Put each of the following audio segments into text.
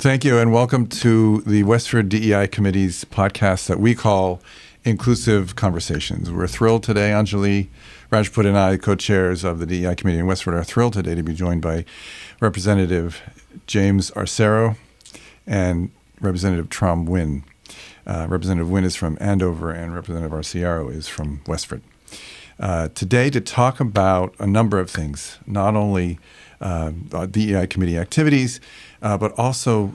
Thank you, and welcome to the Westford DEI Committee's podcast that we call Inclusive Conversations. We're thrilled today, Anjali, Rajput, and I, co-chairs of the DEI Committee in Westford, are thrilled today to be joined by Representative James Arciero and Representative Tram Nguyen. Representative Nguyen is from Andover, and Representative Arciero is from Westford. Today to talk about a number of things, not only DEI Committee activities, but also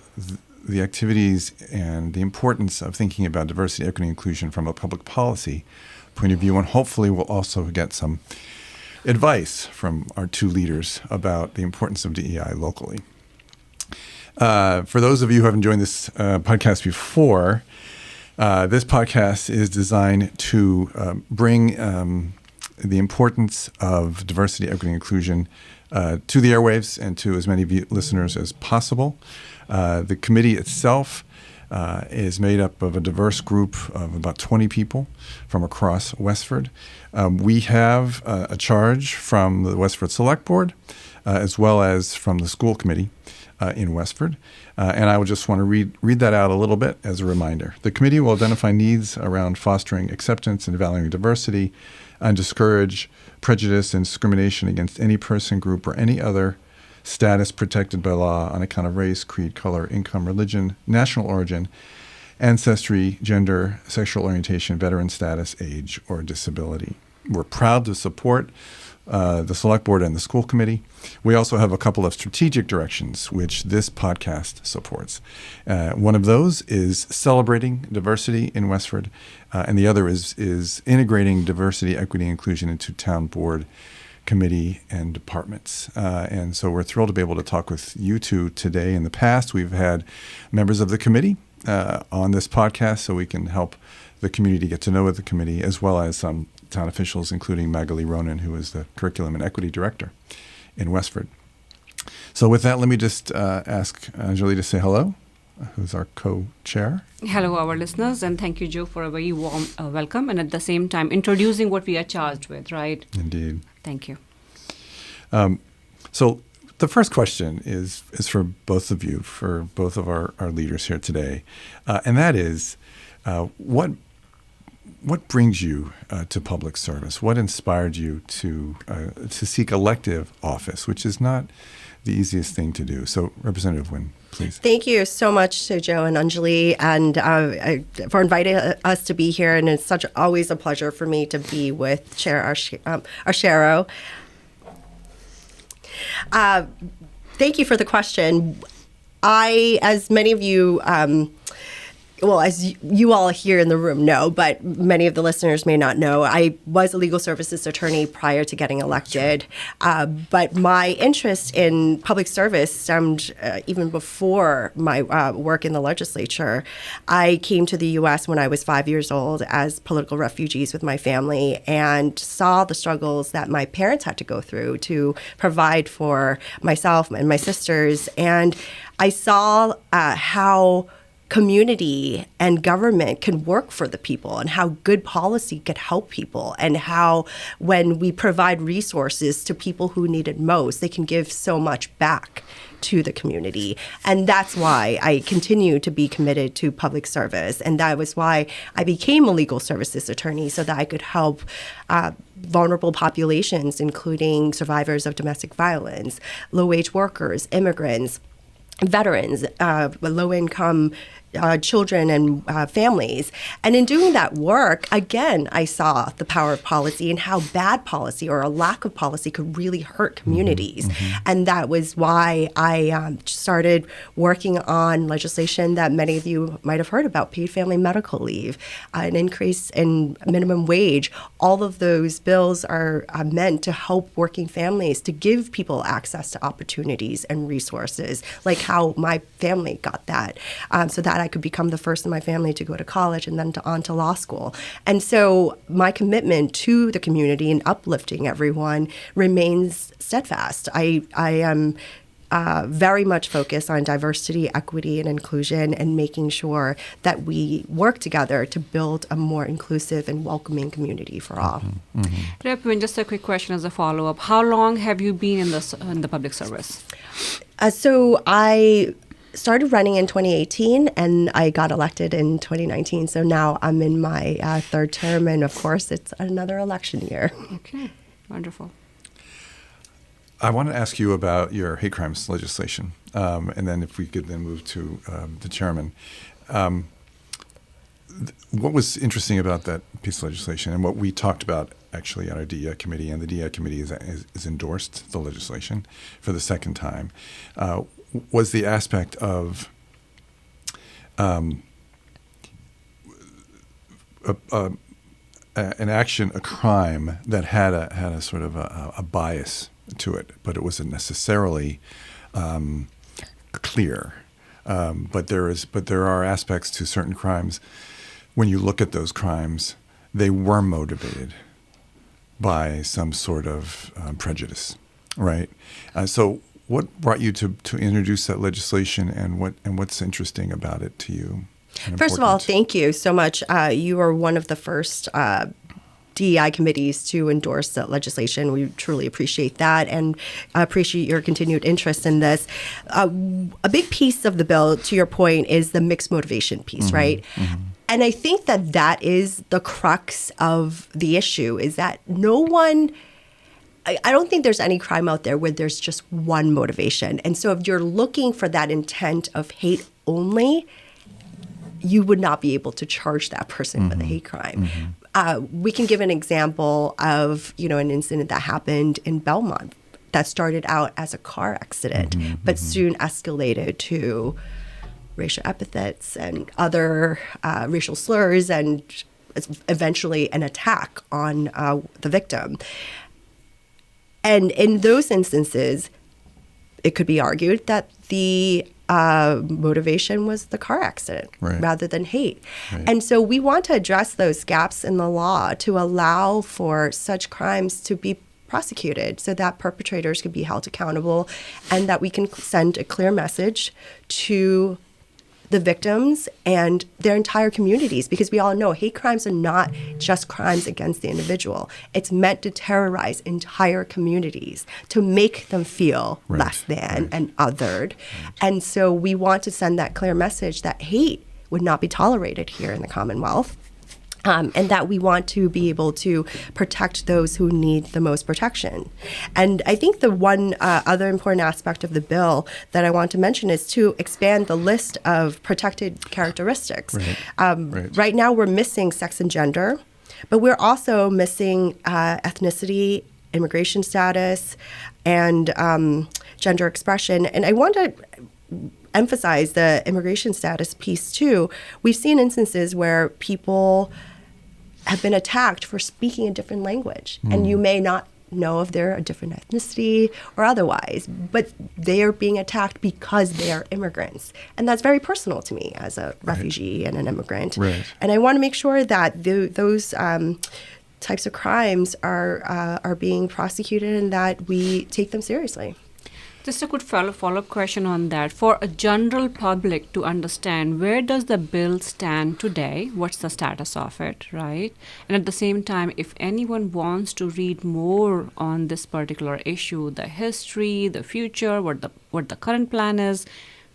the activities and the importance of thinking about diversity, equity, and inclusion from a public policy point of view. And hopefully we'll also get some advice from our two leaders about the importance of DEI locally. For those of you who haven't joined this podcast before, this podcast is designed to bring the importance of diversity, equity, and inclusion to the airwaves and to as many listeners as possible. The committee itself is made up of a diverse group of about 20 people from across Westford. We have a charge from the Westford Select Board as well as from the school committee in Westford. And I would just want to read that out a little bit as a reminder. The committee will identify needs around fostering acceptance and valuing diversity and discourage prejudice and discrimination against any person, group, or any other status protected by law on account of race, creed, color, income, religion, national origin, ancestry, gender, sexual orientation, veteran status, age, or disability. We're proud to support the Select Board and the School Committee. We also have a couple of strategic directions which this podcast supports. One of those is celebrating diversity in Westford, and the other is integrating diversity, equity, and inclusion into town board, committee, and departments. And so we're thrilled to be able to talk with you two today. In the past, we've had members of the committee on this podcast so we can help the community get to know the committee, as well as some town officials, including Magali Ronan, who is the Curriculum and Equity Director in Westford. So with that, let me just ask Anjali to say hello, who's our co-chair. Hello, our listeners, and thank you, Joe, for a very warm welcome, and at the same time, introducing what we are charged with, right? Indeed. Thank you. So the first question is for both of you, for both of our leaders here today, and that is, what brings you to public service? What inspired you to seek elective office, which is not the easiest thing to do? So, Representative Nguyen, please. Thank you so much to Joe and Anjali and for inviting us to be here. And it's always a pleasure for me to be with Chair Arciero. Thank you for the question. As many of you, as you all here in the room know, but many of the listeners may not know, I was a legal services attorney prior to getting elected. But my interest in public service stemmed even before my work in the legislature. I came to the U.S. when I was 5 years old as political refugees with my family and saw the struggles that my parents had to go through to provide for myself and my sisters. And I saw how community and government can work for the people and how good policy could help people and how when we provide resources to people who need it most, they can give so much back to the community. And that's why I continue to be committed to public service. And that was why I became a legal services attorney so that I could help vulnerable populations, including survivors of domestic violence, low-wage workers, immigrants, veterans, low-income children and families. And in doing that work, again, I saw the power of policy and how bad policy or a lack of policy could really hurt communities. Mm-hmm. And that was why I started working on legislation that many of you might have heard about, paid family medical leave, an increase in minimum wage. All of those bills are meant to help working families, to give people access to opportunities and resources, like how my family got that, so that I could become the first in my family to go to college and then on to law school. And so my commitment to the community and uplifting everyone remains steadfast. I am very much focused on diversity, equity, and inclusion and making sure that we work together to build a more inclusive and welcoming community for all. Mm-hmm. Mm-hmm. Rep, just a quick question as a follow-up. How long have you been in the public service? So I started running in 2018, and I got elected in 2019. So now I'm in my third term, and of course, it's another election year. Okay, wonderful. I want to ask you about your hate crimes legislation, and then if we could then move to the chairman. What was interesting about that piece of legislation, and what we talked about actually at our DEI committee, and the DEI committee is endorsed the legislation for the second time, was the aspect of an action, a crime that had a sort of a bias to it, but it wasn't necessarily clear. But there are aspects to certain crimes. When you look at those crimes, they were motivated by some sort of prejudice, right? So, what brought you to introduce that legislation, and what's interesting about it to you? First of all, thank you so much. You are one of the first DEI committees to endorse that legislation. We truly appreciate that, and appreciate your continued interest in this. A big piece of the bill, to your point, is the mixed motivation piece, right? Mm-hmm. And I think that is the crux of the issue, is that no one, I don't think there's any crime out there where there's just one motivation. And so if you're looking for that intent of hate only, you would not be able to charge that person with a hate crime. Mm-hmm. We can give an example of, an incident that happened in Belmont that started out as a car accident, but soon escalated to racial epithets and other racial slurs, and eventually an attack on the victim. And in those instances, it could be argued that the motivation was the car accident rather than hate. Right. And so we want to address those gaps in the law to allow for such crimes to be prosecuted so that perpetrators can be held accountable, and that we can send a clear message to the victims and their entire communities, because we all know hate crimes are not just crimes against the individual. It's meant to terrorize entire communities, to make them feel less than and othered. And so we want to send that clear message that hate would not be tolerated here in the Commonwealth. And that we want to be able to protect those who need the most protection. And I think the one other important aspect of the bill that I want to mention is to expand the list of protected characteristics. Right now we're missing sex and gender, but we're also missing ethnicity, immigration status, and gender expression. And I want to emphasize the immigration status piece too. We've seen instances where people have been attacked for speaking a different language. And you may not know if they're a different ethnicity or otherwise, but they are being attacked because they are immigrants. And that's very personal to me as a refugee and an immigrant. And I want to make sure that those types of crimes are being prosecuted, and that we take them seriously. Just a quick follow-up question on that. For a general public to understand, where does the bill stand today? What's the status of it, right? And at the same time, if anyone wants to read more on this particular issue, the history, the future, what the current plan is,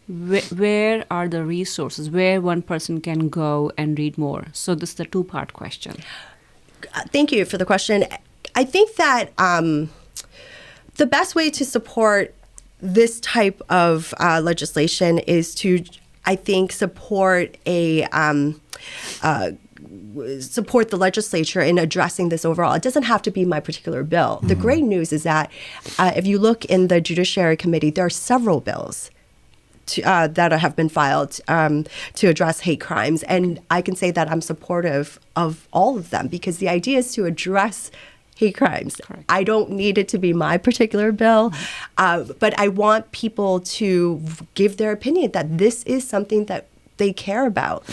where are the resources, where one person can go and read more? So this is a two-part question. Thank you for the question. I think that the best way to support this type of legislation is to, I think, support support the legislature in addressing this overall. It doesn't have to be my particular bill. The great news is that if you look in the Judiciary Committee, there are several bills that have been filed to address hate crimes. And I can say that I'm supportive of all of them, because the idea is to address hate crimes. Correct. I don't need it to be my particular bill, but I want people to give their opinion that this is something that they care about.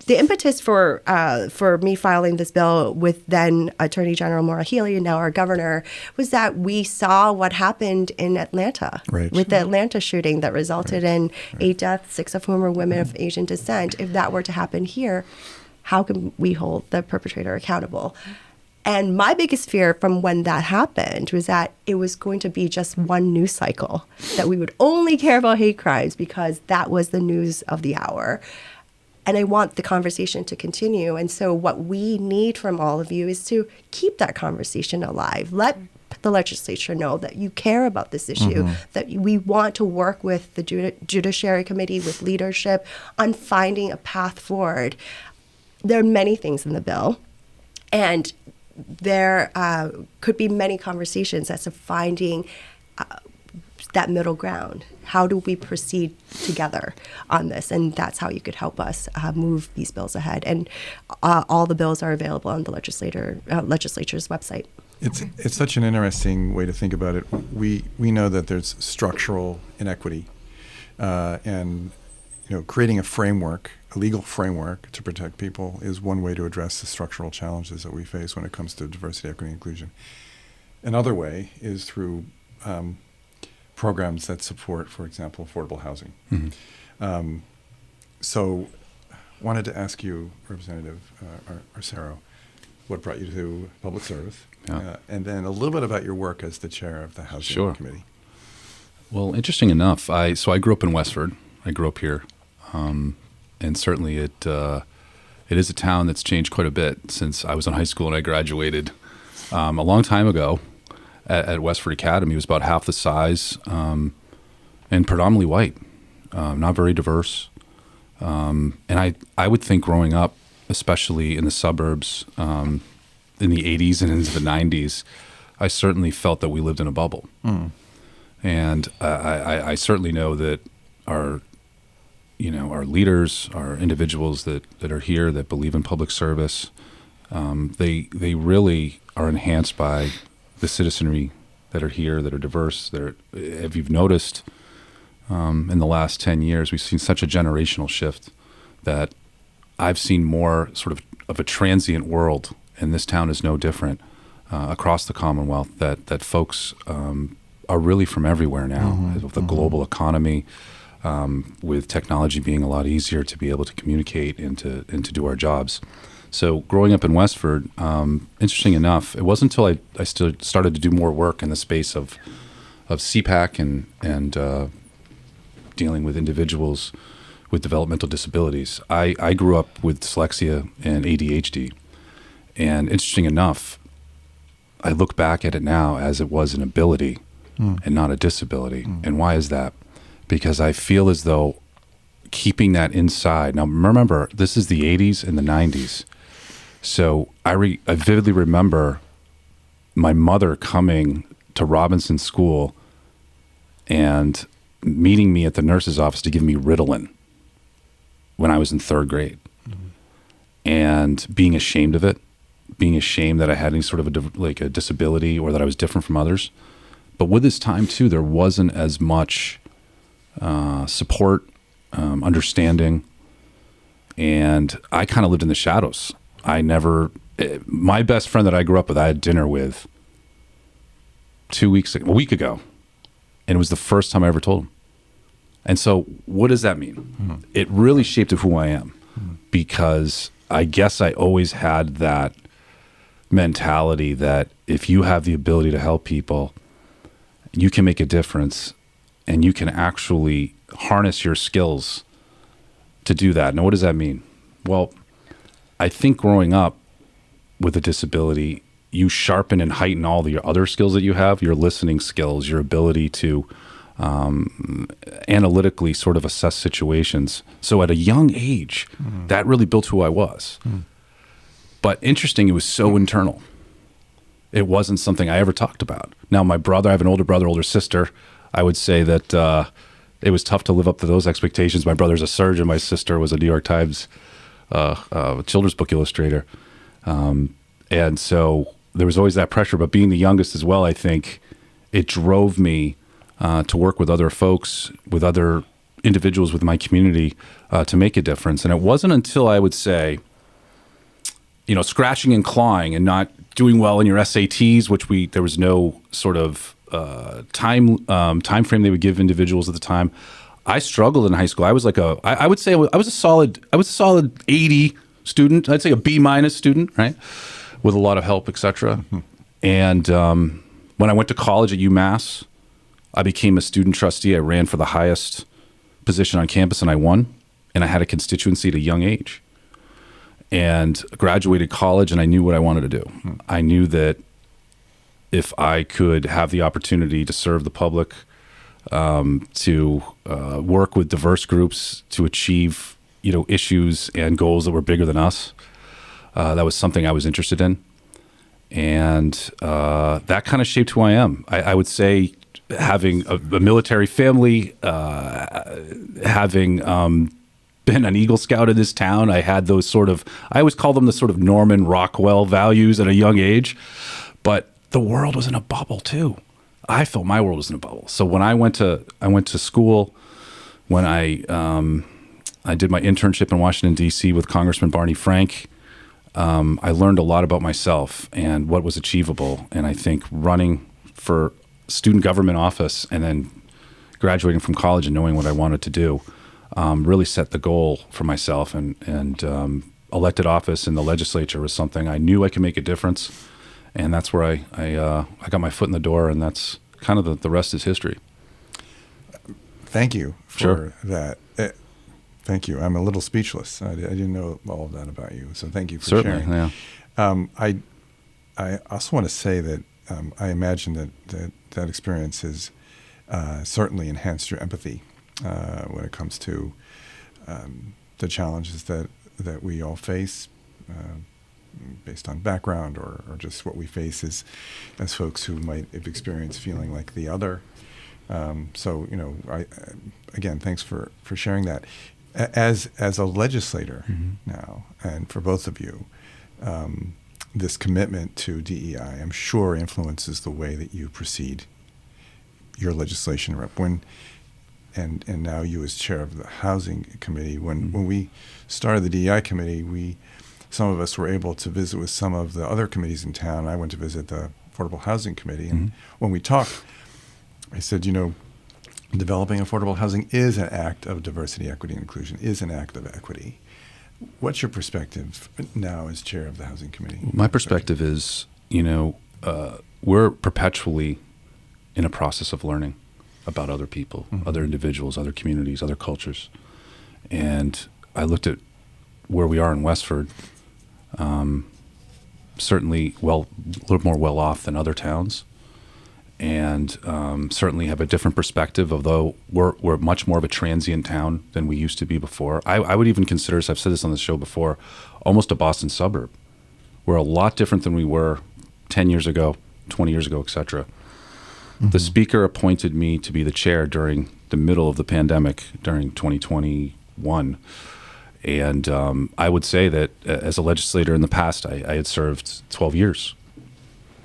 The impetus for me filing this bill with then Attorney General Maura Healey and now our governor was that we saw what happened in Atlanta with the Atlanta shooting that resulted in 8 deaths, 6 of whom were women of Asian descent. If that were to happen here, how can we hold the perpetrator accountable? And my biggest fear from when that happened was that it was going to be just one news cycle, that we would only care about hate crimes because that was the news of the hour. And I want the conversation to continue. And so what we need from all of you is to keep that conversation alive. Let the legislature know that you care about this issue, that we want to work with the Judiciary Committee, with leadership on finding a path forward. There are many things in the bill, and there could be many conversations as to finding that middle ground. How do we proceed together on this? And that's how you could help us move these bills ahead. And all the bills are available on the legislature's website. It's such an interesting way to think about it. We know that there's structural inequity, and creating a framework, a legal framework to protect people is one way to address the structural challenges that we face when it comes to diversity, equity, and inclusion. Another way is through programs that support, for example, affordable housing. So wanted to ask you, Representative Arciero, what brought you to public service, and then a little bit about your work as the chair of the Housing Committee. Well, interesting enough, I grew up in Westford. I grew up here, and certainly it is a town that's changed quite a bit since I was in high school and I graduated a long time ago at Westford Academy. It was about half the size and predominantly white, not very diverse. And I would think growing up, especially in the suburbs in the 80s and into the 90s, I certainly felt that we lived in a bubble. And I certainly know that our leaders, our individuals that are here that believe in public service, they really are enhanced by the citizenry that are here, that are diverse. If you've noticed, in the last 10 years, we've seen such a generational shift that I've seen more sort of a transient world, and this town is no different across the Commonwealth, that folks are really from everywhere now. With the global economy, with technology being a lot easier to be able to communicate and to do our jobs. So growing up in Westford, interesting enough, it wasn't until I started to do more work in the space of CPAC and dealing with individuals with developmental disabilities. I grew up with dyslexia and ADHD. And interesting enough, I look back at it now as it was an ability and not a disability. And why is that? Because I feel as though keeping that inside. Now, remember, this is the 80s and the 90s. So I vividly remember my mother coming to Robinson School and meeting me at the nurse's office to give me Ritalin when I was in third grade, and being ashamed of it, being ashamed that I had any sort of a disability or that I was different from others. But with this time too, there wasn't as much support, understanding, and I kind of lived in the shadows. My best friend that I grew up with, I had dinner with a week ago, and it was the first time I ever told him. And so what does that mean? It really shaped who I am, because I guess I always had that mentality that if you have the ability to help people, you can make a difference, and you can actually harness your skills to do that. Now, what does that mean? Well, I think growing up with a disability, you sharpen and heighten all your other skills that you have, your listening skills, your ability to analytically sort of assess situations. So at a young age, that really built who I was. But interesting, it was so internal. It wasn't something I ever talked about. Now, my brother, I have an older brother, older sister. I would say that it was tough to live up to those expectations. My brother's a surgeon. My sister was a New York Times children's book illustrator. And so there was always that pressure. But being the youngest as well, I think it drove me to work with other folks, with other individuals within my community to make a difference. And it wasn't until I would say, scratching and clawing and not doing well in your SATs, which there was no sort of time frame they would give individuals at the time. I struggled in high school. I was I would say I was a solid 80 student. I'd say a B- student, right? with a lot of help, etc. And when I went to college at UMass, I became a student trustee. I ran for the highest position on campus, and I won. And I had a constituency at a young age. And graduated college, and I knew what I wanted to do. I knew that if I could have the opportunity to serve the public, to work with diverse groups to achieve, issues and goals that were bigger than us, that was something I was interested in. And that kind of shaped who I am. I would say having a military family, having been an Eagle Scout in this town, I had those I always call them the sort of Norman Rockwell values at a young age. But the world was in a bubble too. I felt my world was in a bubble. So when I went to school, when I did my internship in Washington, D.C. with Congressman Barney Frank, I learned a lot about myself and what was achievable. And I think running for student government office and then graduating from college and knowing what I wanted to do really set the goal for myself. And elected office in the legislature was something I knew I could make a difference. And that's where I got my foot in the door, and that's kind of the rest is history. Thank you for that. Thank you. I'm a little speechless. I didn't know all of that about you, so thank you for Certainly, sharing. Yeah. I also want to say that I imagine that experience has certainly enhanced your empathy when it comes to the challenges that we all face. Based on background or just what we face as folks who might have experienced feeling like the other. So, again, thanks for sharing that. As a legislator now, and for both of you, this commitment to DEI, I'm sure, influences the way that you proceed your legislation. And now you as chair of the Housing Committee. When we started the DEI Committee, some of us were able to visit with some of the other committees in town. I went to visit the Affordable Housing Committee. And when we talked, I said, developing affordable housing is an act of diversity, equity, and inclusion, is an act of equity. What's your perspective now as chair of the Housing Committee? My perspective is, we're perpetually in a process of learning about other people, other individuals, other communities, other cultures. And I looked at where we are in Westford, certainly a little more well off than other towns, and certainly have a different perspective, although we're much more of a transient town than we used to be before. I would even consider us, I've said this on the show before, almost a Boston suburb. We're a lot different than we were 10 years ago, 20 years ago, et cetera. The speaker appointed me to be the chair during the middle of the pandemic, during 2021. And I would say that as a legislator in the past, I had served 12 years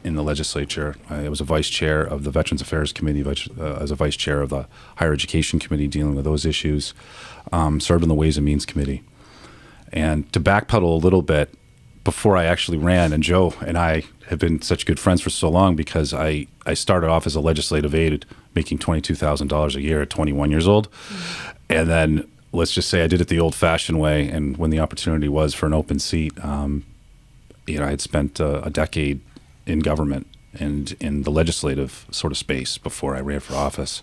in the legislature. I was a vice chair of the Veterans Affairs Committee, as a vice chair of the Higher Education Committee dealing with those issues, served in the Ways and Means Committee. And to backpedal a little bit, before I actually ran, and Joe and I have been such good friends for so long because I started off as a legislative aide making $22,000 a year at 21 years old. And then let's just say I did it the old-fashioned way, and when the opportunity was for an open seat, I had spent a decade in government and in the legislative sort of space before I ran for office.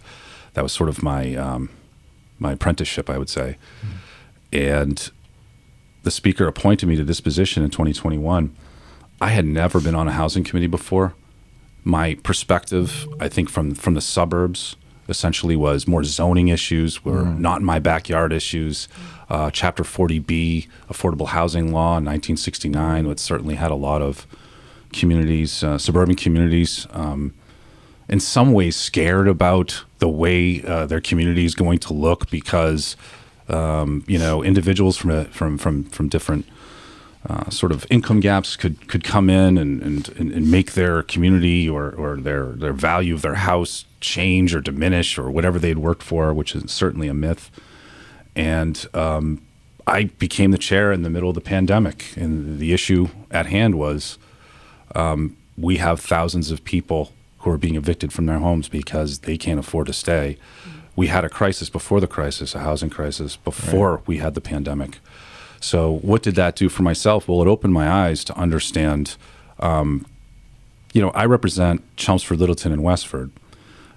That was sort of my apprenticeship, I would say. And the speaker appointed me to this position in 2021. I had never been on a housing committee before. My perspective, I think, from the suburbs, essentially was more zoning issues, were not in my backyard issues. Chapter 40B, affordable housing law in 1969, which certainly had a lot of communities, suburban communities, in some ways scared about the way their community is going to look because, individuals from different sort of income gaps could come in and make their community or their value of their house change or diminish or whatever they'd worked for, which is certainly a myth. And I became the chair in the middle of the pandemic. And the issue at hand was we have thousands of people who are being evicted from their homes because they can't afford to stay. We had a crisis before the crisis, a housing crisis, before we had the pandemic. So what did that do for myself? Well, it opened my eyes to understand I represent Chelmsford, Littleton, and Westford.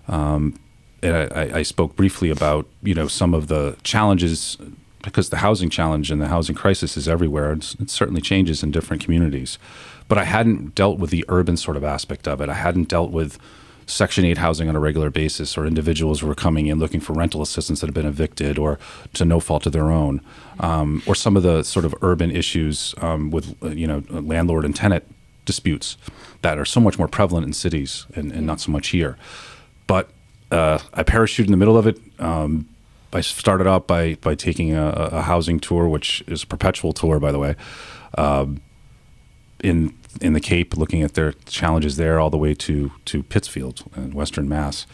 And I spoke briefly about, some of the challenges, because the housing challenge and the housing crisis is everywhere. It certainly changes in different communities. But I hadn't dealt with the urban sort of aspect of it. I hadn't dealt with Section 8 housing on a regular basis, or individuals who were coming in looking for rental assistance that had been evicted or to no fault of their own, or some of the sort of urban issues with, landlord and tenant disputes that are so much more prevalent in cities and not so much here. But I parachuted in the middle of it. I started out by taking a housing tour, which is a perpetual tour, by the way, in the Cape, looking at their challenges there, all the way to Pittsfield in Western Mass.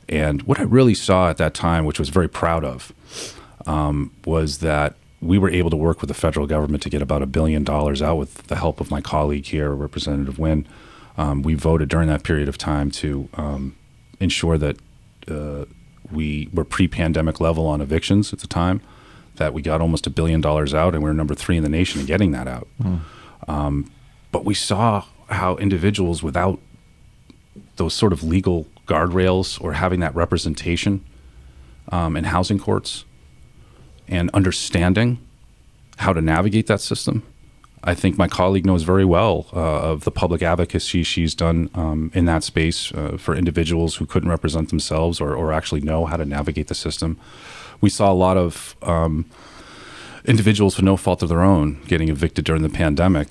And what I really saw at that time, which I was very proud of, was that we were able to work with the federal government to get about $1 billion out with the help of my colleague here, Representative Nguyen. We voted during that period of time to ensure that we were pre-pandemic level on evictions at the time, that we got almost $1 billion out, and we were number 3 in the nation in getting that out. But we saw how individuals without those sort of legal guardrails or having that representation in housing courts and understanding how to navigate that system. I think my colleague knows very well of the public advocacy she's done in that space for individuals who couldn't represent themselves or actually know how to navigate the system. We saw a lot of individuals for no fault of their own getting evicted during the pandemic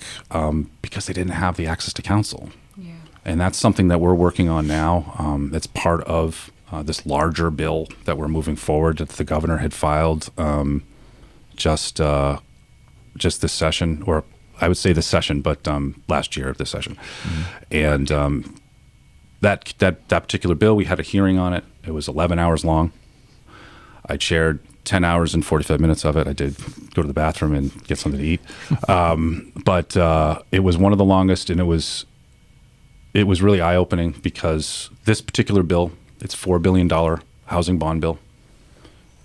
because they didn't have the access to counsel. Yeah. And that's something that we're working on now. That's part of this larger bill that we're moving forward that the governor had filed just this session, or I would say this session, but last year of this session. And that particular bill, we had a hearing on it. It was 11 hours long. I chaired 10 hours and 45 minutes of it. I did go to the bathroom and get something to eat. But it was one of the longest, and it was really eye-opening because this particular bill, it's $4 billion housing bond bill.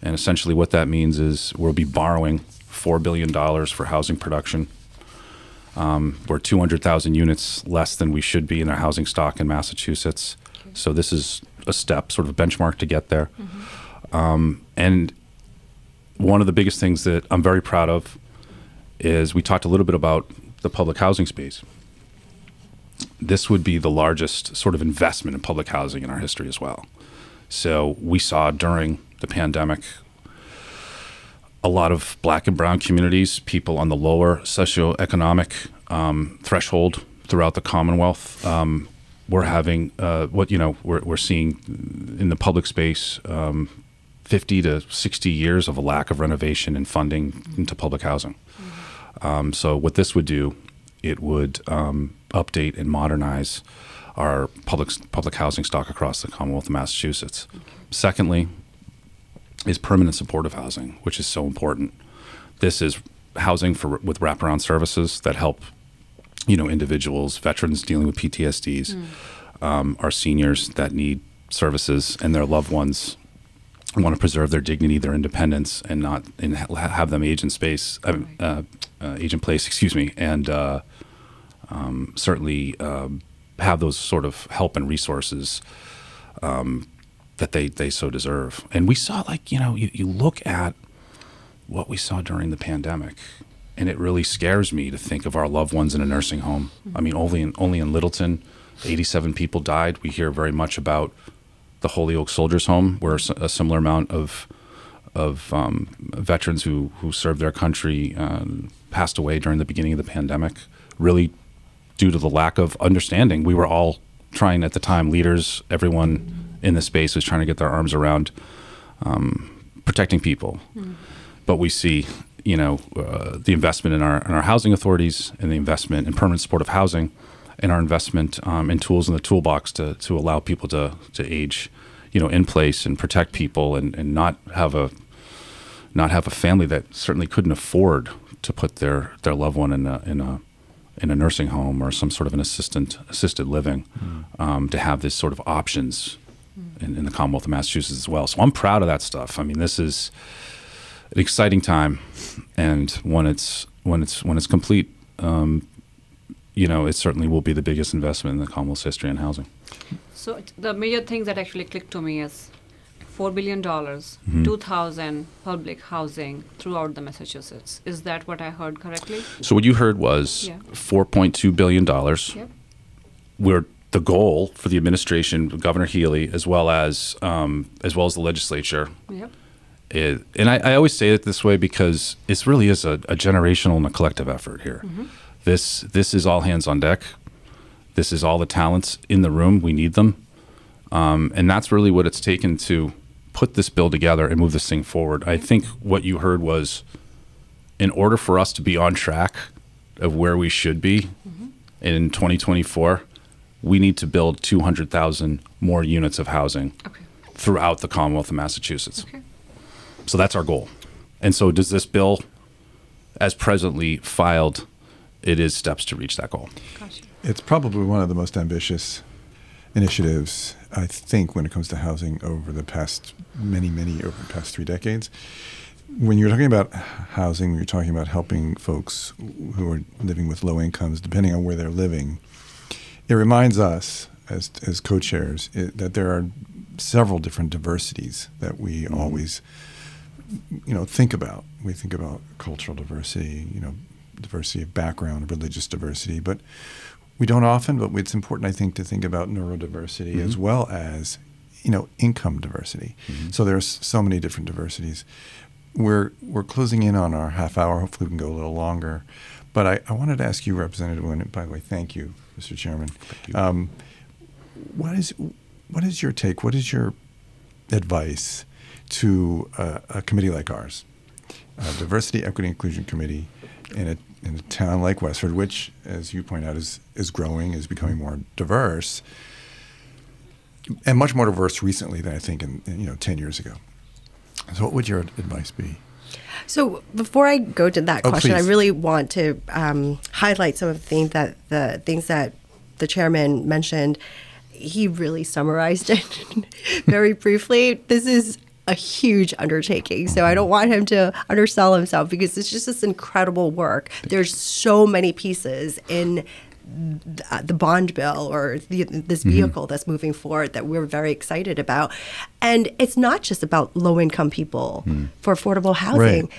And essentially what that means is we'll be borrowing $4 billion for housing production. We're 200,000 units less than we should be in our housing stock in Massachusetts. Okay. So this is a step, sort of a benchmark to get there. And one of the biggest things that I'm very proud of is we talked a little bit about the public housing space. This would be the largest sort of investment in public housing in our history as well. So we saw during the pandemic a lot of Black and brown communities, people on the lower socioeconomic threshold throughout the Commonwealth. We're having we're seeing in the public space 50 to 60 years of a lack of renovation and funding into public housing. So what this would do, it would update and modernize our public housing stock across the Commonwealth of Massachusetts. Secondly, is permanent supportive housing, which is so important. This is housing with wraparound services that help, individuals, veterans dealing with PTSDs, our seniors that need services, and their loved ones want to preserve their dignity, their independence, and not have them age in place, and certainly have those sort of help and resources that they so deserve. And we saw, you look at what we saw during the pandemic, and it really scares me to think of our loved ones in a nursing home. I mean, only in Littleton, 87 people died. We hear very much about the Holyoke Soldiers Home, where a similar amount of veterans who served their country passed away during the beginning of the pandemic, really due to the lack of understanding. We were all trying at the time, leaders, everyone in the space was trying to get their arms around protecting people. But we see, the investment in our housing authorities, and the investment in permanent supportive housing, and our investment in tools in the toolbox to allow people to age, in place and protect people, and not have a family that certainly couldn't afford to put their loved one in a nursing home or some sort of an assisted living, to have this sort of options in the Commonwealth of Massachusetts as well. So I'm proud of that stuff. I mean, this is an exciting time, and when it's complete, it certainly will be the biggest investment in the Commonwealth's history in housing. So the major things that actually clicked to me is $4 billion, 2,000 public housing throughout the Massachusetts. Is that what I heard correctly? So what you heard was $4.2 billion. Yep. Where the goal for the administration, Governor Healy, as well as the legislature, Yep. and I always say it this way because it really is a generational and a collective effort here. This is all hands on deck. This is all the talents in the room. We need them. And that's really what it's taken to put this bill together and move this thing forward. I think what you heard was, in order for us to be on track of where we should be in 2024, we need to build 200,000 more units of housing throughout the Commonwealth of Massachusetts. Okay. So that's our goal. And so does this bill, as presently filed, it is steps to reach that goal. Gotcha. It's probably one of the most ambitious initiatives, I think, when it comes to housing over the past over the past 3 decades. When you're talking about housing, when you're talking about helping folks who are living with low incomes, depending on where they're living, it reminds us as co-chairs that there are several different diversities that we always, think about. We think about cultural diversity, diversity of background, religious diversity, but we don't often, but it's important, I think, to think about neurodiversity as well as, income diversity. So there's so many different diversities. We're closing in on our half hour. Hopefully we can go a little longer. But I wanted to ask you, Representative Nguyen, by the way, thank you, Mr. Chairman. Thank you. What is your take? What is your advice to a committee like ours, a Diversity, Equity, Inclusion Committee in a town like Westford, which, as you point out, is growing, is becoming more diverse, and much more diverse recently than I think in 10 years ago. So what would your advice be? So before I go to that question, please. I really want to highlight some of the things that the chairman mentioned. He really summarized it very briefly. This is a huge undertaking, so I don't want him to undersell himself because it's just this incredible work. There's so many pieces in the bond bill or this vehicle that's moving forward that we're very excited about. And it's not just about low-income people for affordable housing. Right.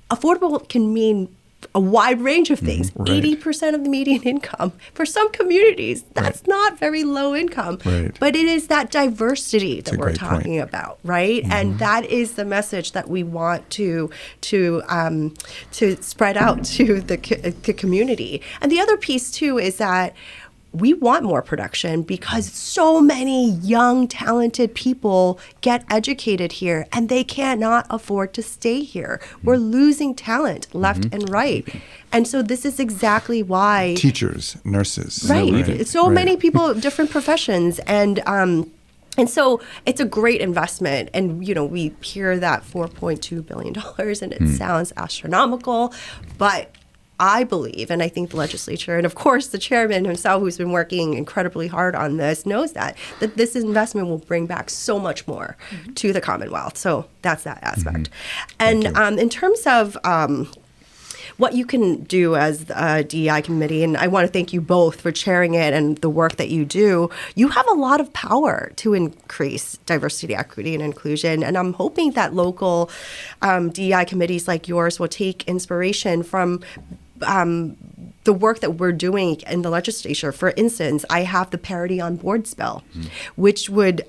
Affordable can mean a wide range of things. Right. 80% of the median income. For some communities, that's not very low income. Right. But it is that diversity that a we're great talking point. about, right? And that is the message that we want to spread out to the community. And the other piece, too, is that we want more production because so many young, talented people get educated here and they cannot afford to stay here. We're losing talent left and right. And so this is exactly why Teachers, nurses. right. So many people, different professions. And so it's a great investment. And, we hear that $4.2 billion and it sounds astronomical, but I believe, and I think the legislature, and of course the chairman himself, who's been working incredibly hard on this, knows that this investment will bring back so much more to the Commonwealth. So that's that aspect. And in terms of what you can do as a DEI committee, and I want to thank you both for chairing it and the work that you do. You have a lot of power to increase diversity, equity, and inclusion, and I'm hoping that local DEI committees like yours will take inspiration from the work that we're doing in the legislature. For instance, I have the parity on boards bill, which would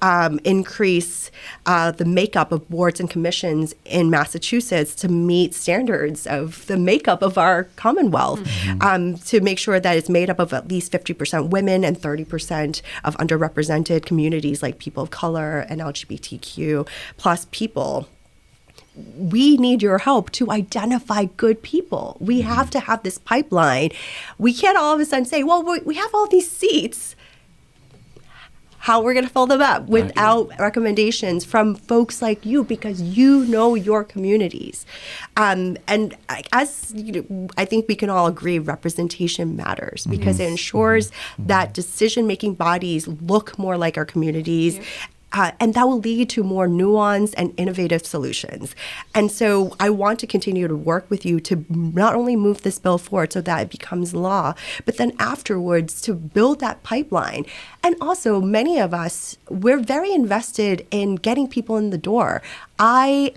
increase the makeup of boards and commissions in Massachusetts to meet standards of the makeup of our Commonwealth, to make sure that it's made up of at least 50% women and 30% of underrepresented communities like people of color and LGBTQ plus people. We need your help to identify good people. We have to have this pipeline. We can't all of a sudden say, well, we have all these seats. How we're going to fill them up without recommendations from folks like you, because you know your communities. And as I think we can all agree, representation matters because it ensures that decision-making bodies look more like our communities. And that will lead to more nuanced and innovative solutions. And so I want to continue to work with you to not only move this bill forward so that it becomes law, but then afterwards to build that pipeline. And also, many of us, we're very invested in getting people in the door. I,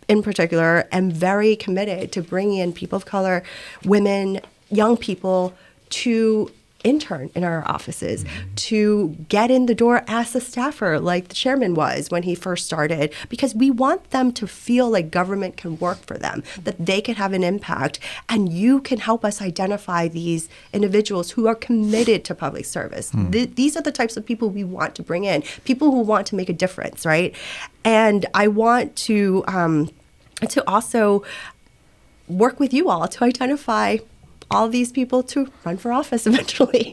in particular, am very committed to bringing in people of color, women, young people to intern in our offices, to get in the door as a staffer like the chairman was when he first started, because we want them to feel like government can work for them, that they can have an impact, and you can help us identify these individuals who are committed to public service. These are the types of people we want to bring in, people who want to make a difference, right? And I want to also work with you all to identify all these people to run for office eventually.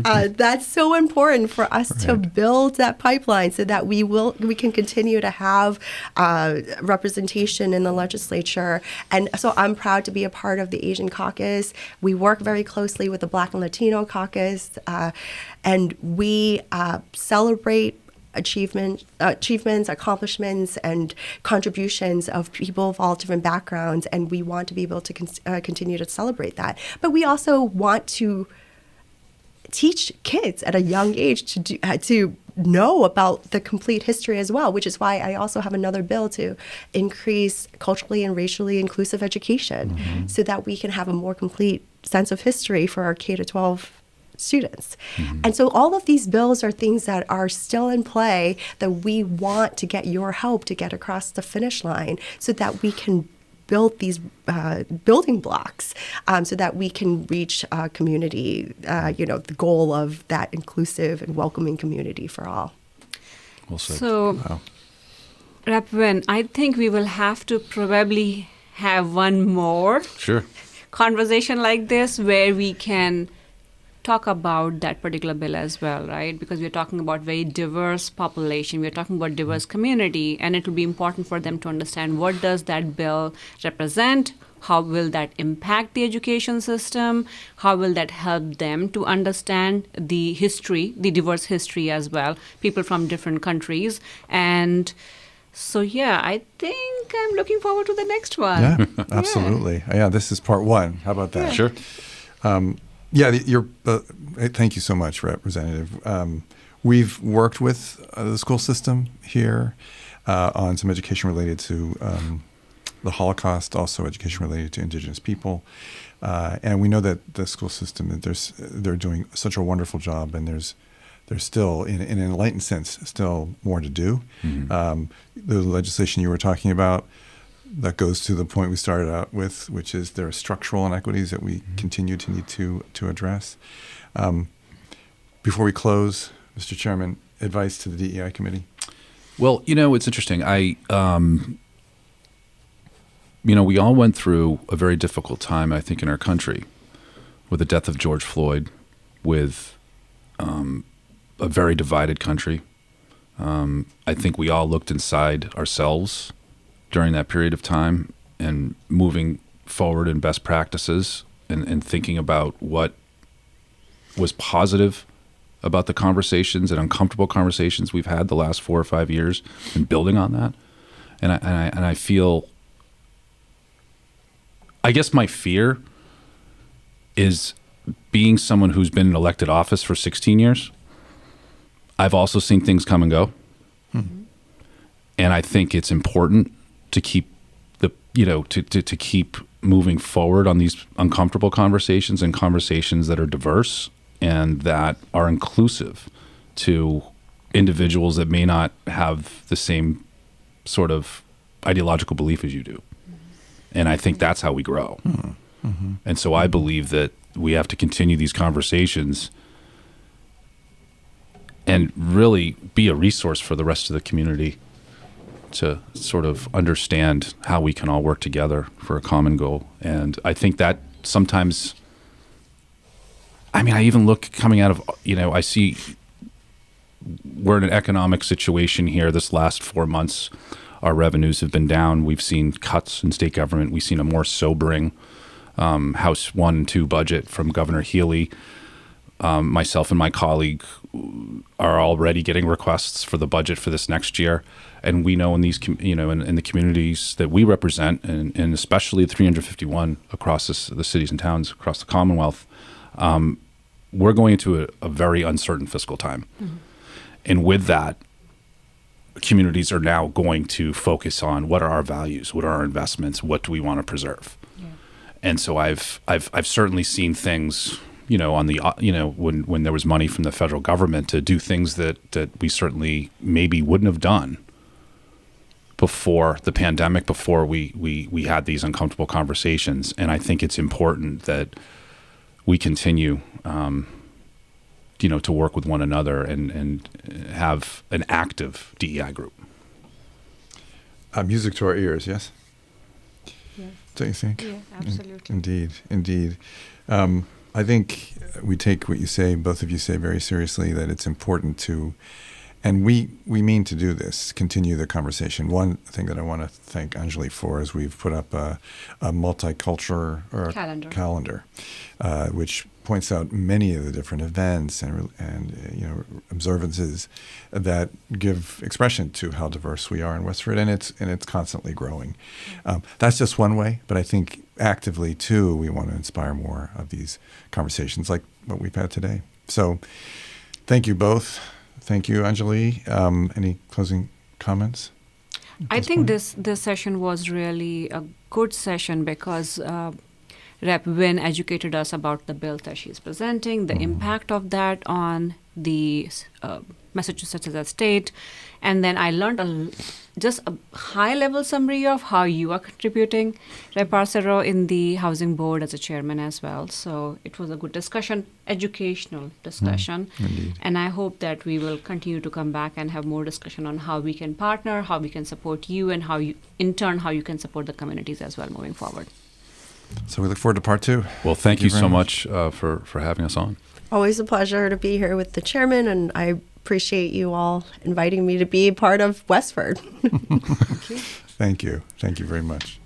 That's so important for us to build that pipeline so that we can continue to have representation in the legislature. And so I'm proud to be a part of the Asian caucus. We work very closely with the Black and Latino caucus, and we celebrate achievements, accomplishments, and contributions of people of all different backgrounds, and we want to be able to continue to celebrate that. But we also want to teach kids at a young age to know about the complete history as well, which is why I also have another bill to increase culturally and racially inclusive education so that we can have a more complete sense of history for our K-12 students. And so all of these bills are things that are still in play that we want to get your help to get across the finish line so that we can build these building blocks so that we can reach community, the goal of that inclusive and welcoming community for all. Well said. So, Rep. Nguyen, I think we will have to probably have one more conversation like this where we can talk about that particular bill as well, right? Because we're talking about very diverse population, we're talking about diverse community, and it will be important for them to understand what does that bill represent, how will that impact the education system, how will that help them to understand the history, the diverse history as well, people from different countries. And so, I think I'm looking forward to the next one. Yeah, absolutely. Yeah, this is part one. How about that? Sure. Thank you so much, Representative. We've worked with the school system here on some education related to the Holocaust, also education related to Indigenous people. And we know that the school system, they're doing such a wonderful job, and there's still, in an enlightened sense, still more to do. The legislation you were talking about, that goes to the point we started out with, which is there are structural inequities that we continue to need to address. Before we close, Mr. Chairman, advice to the DEI committee? Well, it's interesting. We all went through a very difficult time, I think, in our country with the death of George Floyd, with a very divided country. I think we all looked inside ourselves during that period of time and moving forward in best practices and thinking about what was positive about the conversations and uncomfortable conversations we've had the last 4 or 5 years and building on that. And I feel, I guess my fear is being someone who's been in elected office for 16 years. I've also seen things come and go. And I think it's important to keep to keep moving forward on these uncomfortable conversations and conversations that are diverse and that are inclusive to individuals that may not have the same sort of ideological belief as you do. And I think that's how we grow. And so I believe that we have to continue these conversations and really be a resource for the rest of the community to sort of understand how we can all work together for a common goal. And I think that sometimes, I even look coming out of, I see we're in an economic situation here this last 4 months. Our revenues have been down. We've seen cuts in state government. We've seen a more sobering House 1 and 2 budget from Governor Healy. myself and my colleague are already getting requests for the budget for this next year, and we know in these in the communities that we represent, and especially the 351 across the cities and towns across the Commonwealth, we're going into a very uncertain fiscal time, and with that, communities are now going to focus on what are our values, what are our investments, what do we want to preserve, and so I've certainly seen things. On the when there was money from the federal government to do things that we certainly maybe wouldn't have done before the pandemic, before we had these uncomfortable conversations. And I think it's important that we continue, to work with one another and have an active DEI group. Music to our ears, yes? Yeah. Don't you think? Yeah, absolutely. Indeed. I think we take what you say, both of you say, very seriously, that it's important to, and we mean to do this, continue the conversation. One thing that I want to thank Anjali for is we've put up a multicultural calendar, which points out many of the different events and observances that give expression to how diverse we are in Westford, and it's constantly growing. That's just one way, but I think actively too we want to inspire more of these conversations like what we've had today. So, thank you both. Thank you, Anjali. Any closing comments? I think this session was really a good session because Rep. Nguyen educated us about the bill that she's presenting, the impact of that on the Massachusetts as a state, and then I learned just a high-level summary of how you are contributing, Rep. Arciero, in the Housing Board as a chairman as well. So it was a good discussion, educational discussion, Indeed. and I hope that we will continue to come back and have more discussion on how we can partner, how we can support you, and how you can support the communities as well moving forward. So we look forward to part 2. Well, thank you very so much for having us on. Always a pleasure to be here with the chairman, and I appreciate you all inviting me to be part of Westford. Thank you. Thank you. Thank you very much.